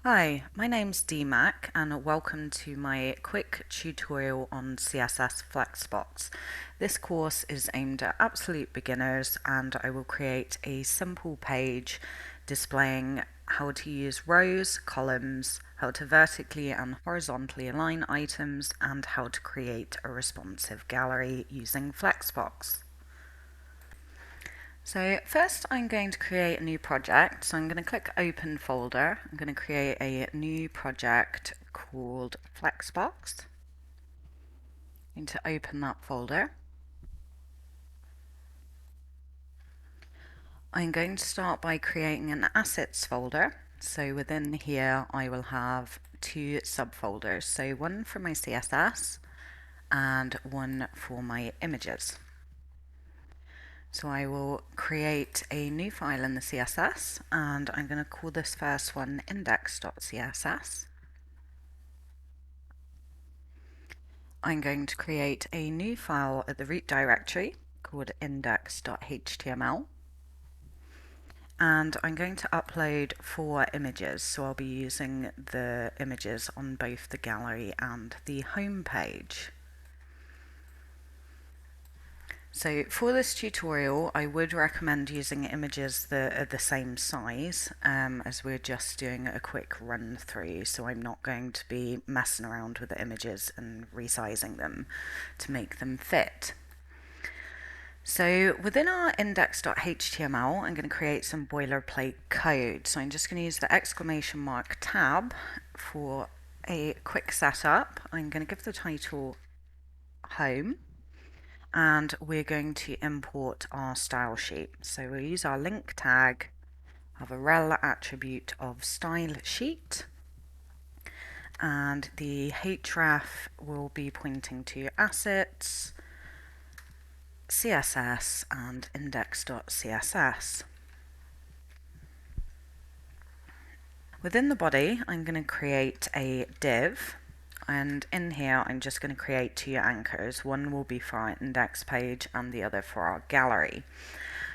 Hi, my name's DMAC and welcome to my quick tutorial on CSS Flexbox. This course is aimed at absolute beginners and I will create a simple page displaying how to use rows, columns, how to vertically and horizontally align items, and how to create a responsive gallery using Flexbox. So first I'm going to create a new project. So I'm going to click open folder. I'm going to create a new project called Flexbox. I'm going to open that folder. I'm going to start by creating an assets folder. So within here I will have two subfolders. So one for my CSS and one for my images. So I will create a new file in the CSS and I'm going to call this first one index.css. I'm going to create a new file at the root directory called index.html. And I'm going to upload 4 images, so I'll be using the images on both the gallery and the home page. So for this tutorial, I would recommend using images that are the same size, as we're just doing a quick run through, so I'm not going to be messing around with the images and resizing them to make them fit. So within our index.html, I'm going to create some boilerplate code. So I'm just going to use the exclamation mark tab for a quick setup. I'm going to give the title home. And we're going to import our style sheet. So we'll use our link tag, have a rel attribute of style sheet, and the href will be pointing to assets, CSS, and index.css. Within the body, I'm going to create a div. And in here, I'm just going to create 2 anchors. One will be for our index page and the other for our gallery.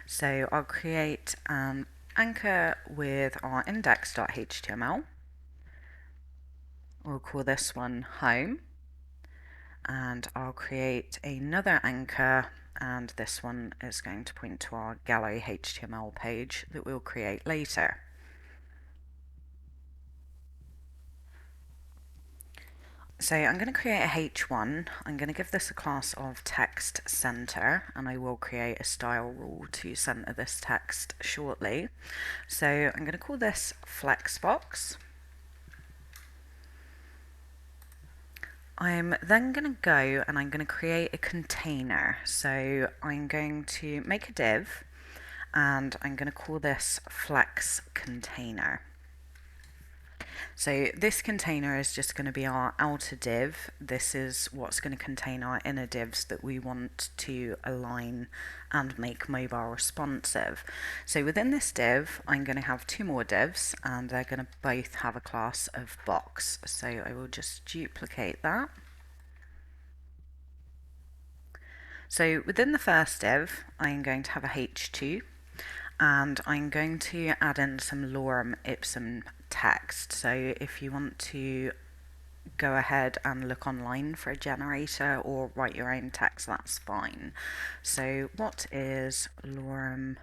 So I'll create an anchor with our index.html. We'll call this one home. And I'll create another anchor, and this one is going to point to our gallery HTML page that we'll create later. So I'm going to create a H1. I'm going to give this a class of text center, and I will create a style rule to center this text shortly. So I'm going to call this Flexbox. I'm then going to go and I'm going to create a container. So I'm going to make a div and I'm going to call this Flex Container. So this container is just going to be our outer div. This is what's going to contain our inner divs that we want to align and make mobile responsive. So within this div, I'm going to have 2 more divs and they're going to both have a class of box. So I will just duplicate that. So within the first div, I'm going to have a h2 and I'm going to add in some lorem ipsum text. So if you want to go ahead and look online for a generator or write your own text, that's fine. So what is lorem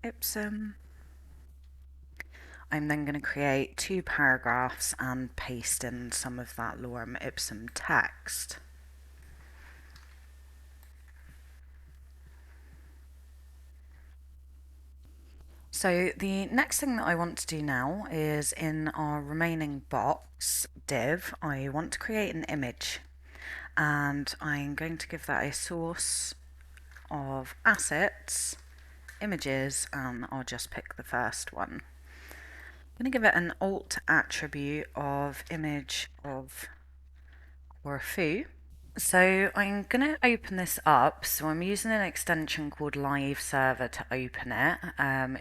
ipsum? I'm then going to create 2 paragraphs and paste in some of that lorem ipsum text. So the next thing that I want to do now is in our remaining box div, I want to create an image and I'm going to give that a source of assets, images, and I'll just pick the first one. I'm going to give it an alt attribute of image of Corfu. So I'm going to open this up. So I'm using an extension called Live Server to open it.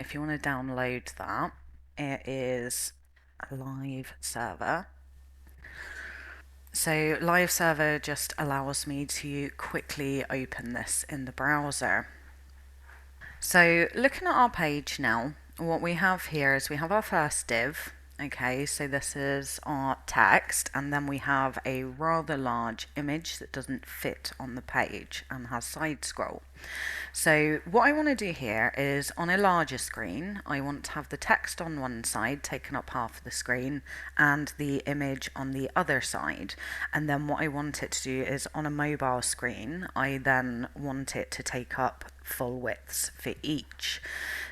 If you want to download that, it is Live Server. So Live Server just allows me to quickly open this in the browser. So looking at our page now, what we have here is we have our first div. Okay, so this is our text, and then we have a rather large image that doesn't fit on the page and has side scroll. So what I want to do here is on a larger screen, I want to have the text on one side taken up half of the screen and the image on the other side. And then what I want it to do is on a mobile screen, I then want it to take up full widths for each.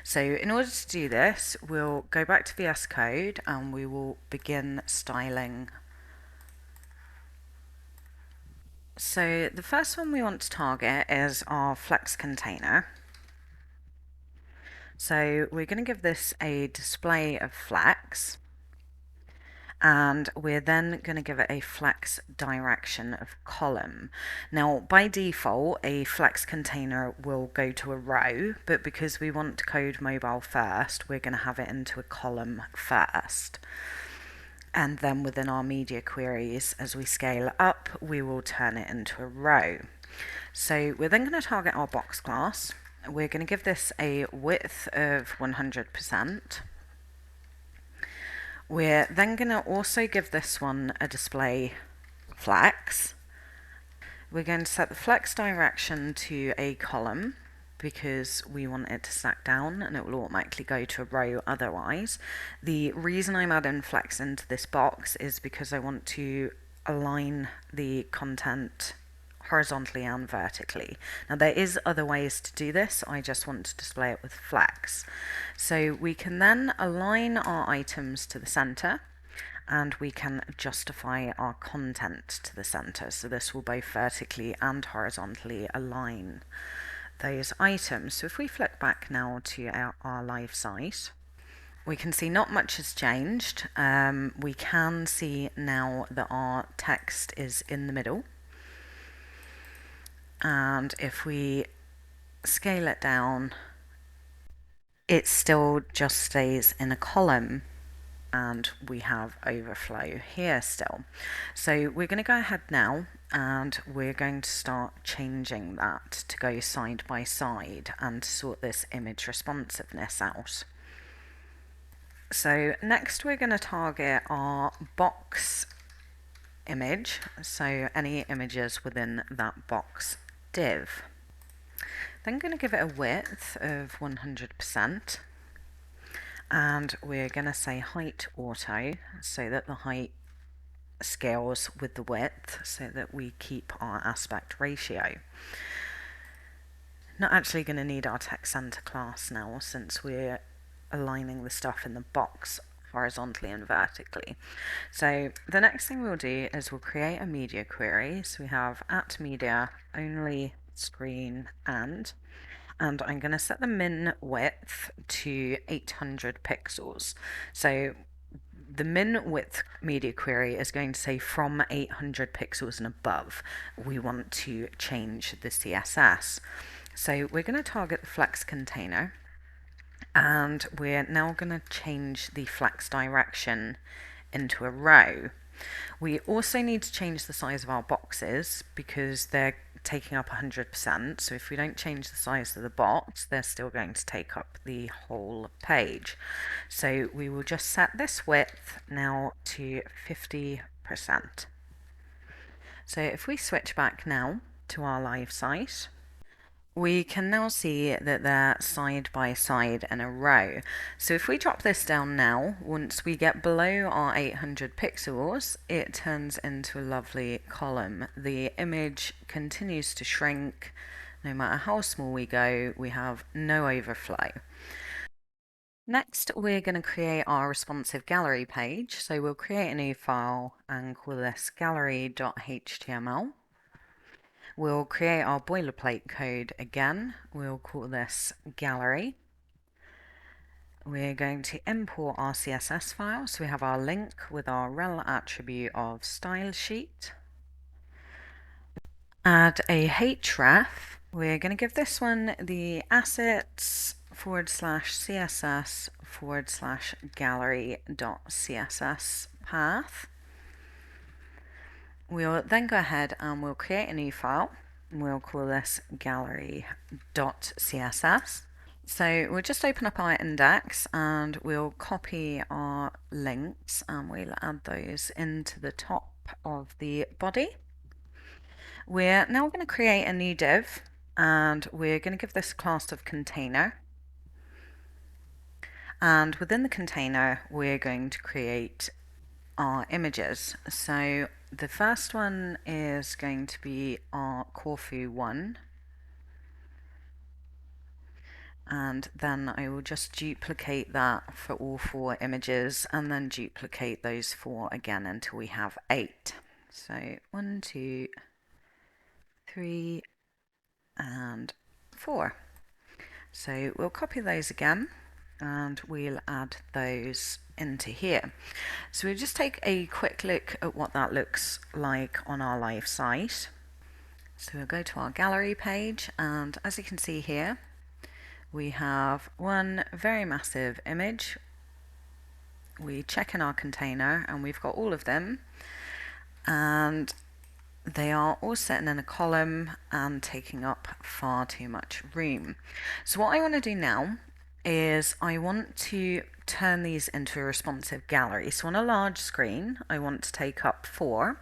So in order to do this, we'll go back to VS Code and we will begin styling. So the first one we want to target is our flex container. So we're going to give this a display of flex, and we're then going to give it a flex direction of column. Now, by default, a flex container will go to a row, but because we want to code mobile first, we're going to have it into a column first. And then within our media queries, as we scale up, we will turn it into a row. So we're then going to target our box class. We're going to give this a width of 100%. We're then going to also give this one a display flex. We're going to set the flex direction to a column because we want it to stack down and it will automatically go to a row otherwise. The reason I'm adding flex into this box is because I want to align the content horizontally and vertically. Now there is other ways to do this, I just want to display it with flex. So we can then align our items to the center and we can justify our content to the center. So this will both vertically and horizontally align those items. So if we flick back now to our live site, we can see not much has changed. We can see now that our text is in the middle. And if we scale it down, it still just stays in a column and we have overflow here still. So we're going to go ahead now and we're going to start changing that to go side by side and sort this image responsiveness out. So next we're going to target our box image, so any images within that box div. Then I'm going to give it a width of 100%, and we're going to say height auto so that the height scales with the width so that we keep our aspect ratio. Not actually going to need our text center class now since we're aligning the stuff in the box horizontally and vertically. So the next thing we'll do is we'll create a media query. So we have at media only screen and I'm going to set the min width to 800 pixels. So the min width media query is going to say from 800 pixels and above. We want to change the CSS. So we're going to target the flex container. And we're now going to change the flex direction into a row. We also need to change the size of our boxes because they're taking up 100%. So if we don't change the size of the box, they're still going to take up the whole page. So we will just set this width now to 50%. So if we switch back now to our live site, we can now see that they're side by side in a row. So if we drop this down now, once we get below our 800 pixels, it turns into a lovely column. The image continues to shrink. No matter how small we go, we have no overflow. Next, we're going to create our responsive gallery page. So we'll create a new file and call this gallery.html. We'll create our boilerplate code again. We'll call this gallery. We're going to import our CSS file. So we have our link with our rel attribute of style sheet. Add a href. We're going to give this one the assets /css /gallery.css path. We'll then go ahead and we'll create a new file. We'll call this gallery.css. So we'll just open up our index and we'll copy our links and we'll add those into the top of the body. We're now going to create a new div and we're going to give this a class of container. And within the container, we're going to create our images. So the first one is going to be our Corfu one. And then I will just duplicate that for all 4 images and then duplicate those 4 again until we have 8. So 1, 2, 3, and 4. So we'll copy those again and we'll add those into here. So we'll just take a quick look at what that looks like on our live site. So we'll go to our gallery page and as you can see here, we have one very massive image. We check in our container and we've got all of them and they are all sitting in a column and taking up far too much room. So what I want to do now is I want to turn these into a responsive gallery. So on a large screen, I want to take up 4.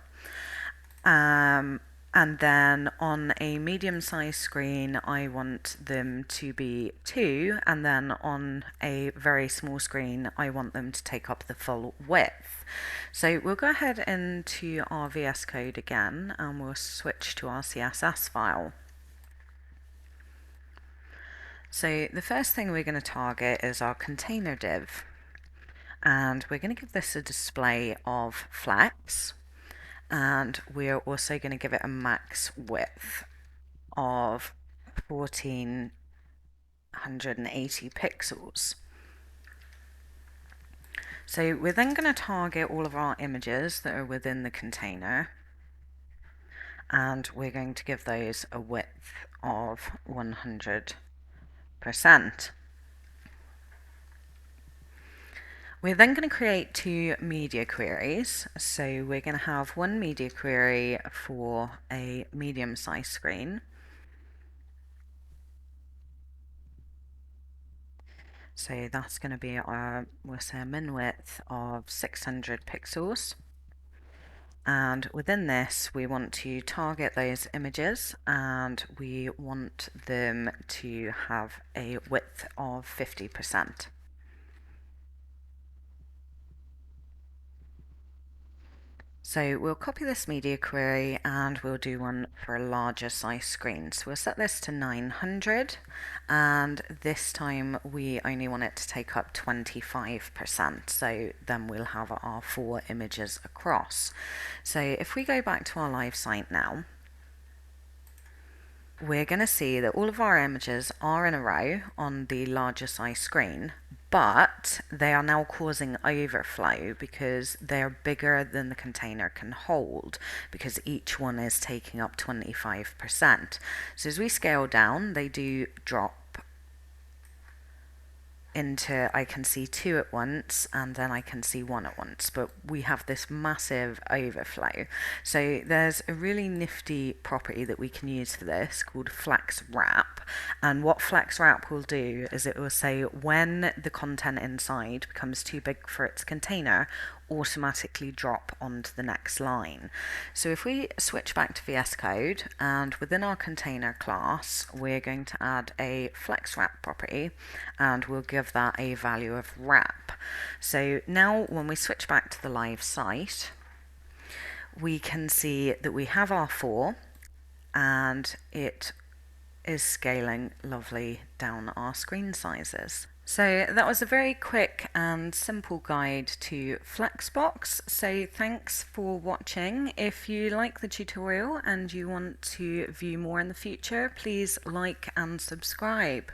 And then on a medium-sized screen, I want them to be 2, and then on a very small screen, I want them to take up the full width. So we'll go ahead into our VS Code again, and we'll switch to our CSS file. So the first thing we're going to target is our container div, and we're going to give this a display of flex. And we're also going to give it a max width of 1480 pixels. So we're then going to target all of our images that are within the container and we're going to give those a width of 100%. We're then going to create 2 media queries. So we're going to have one media query for a medium-sized screen. So that's going to be our, we'll say a min width of 600 pixels. And within this, we want to target those images and we want them to have a width of 50%. So we'll copy this media query and we'll do one for a larger size screen. So we'll set this to 900 and this time we only want it to take up 25%. So then we'll have our 4 images across. So if we go back to our live site now, we're going to see that all of our images are in a row on the larger size screen, but they are now causing overflow because they're bigger than the container can hold because each one is taking up 25%. So as we scale down, they do drop into, I can see 2 at once and then I can see 1 at once, but we have this massive overflow. So there's a really nifty property that we can use for this called Flex Wrap, and what Flex Wrap will do is it will say when the content inside becomes too big for its container, automatically drop onto the next line. So if we switch back to VS Code and within our container class we're going to add a flex wrap property and we'll give that a value of wrap. So now when we switch back to the live site we can see that we have our 4 and it is scaling lovely down our screen sizes. So that was a very quick and simple guide to Flexbox. So thanks for watching. If you like the tutorial and you want to view more in the future, please like and subscribe.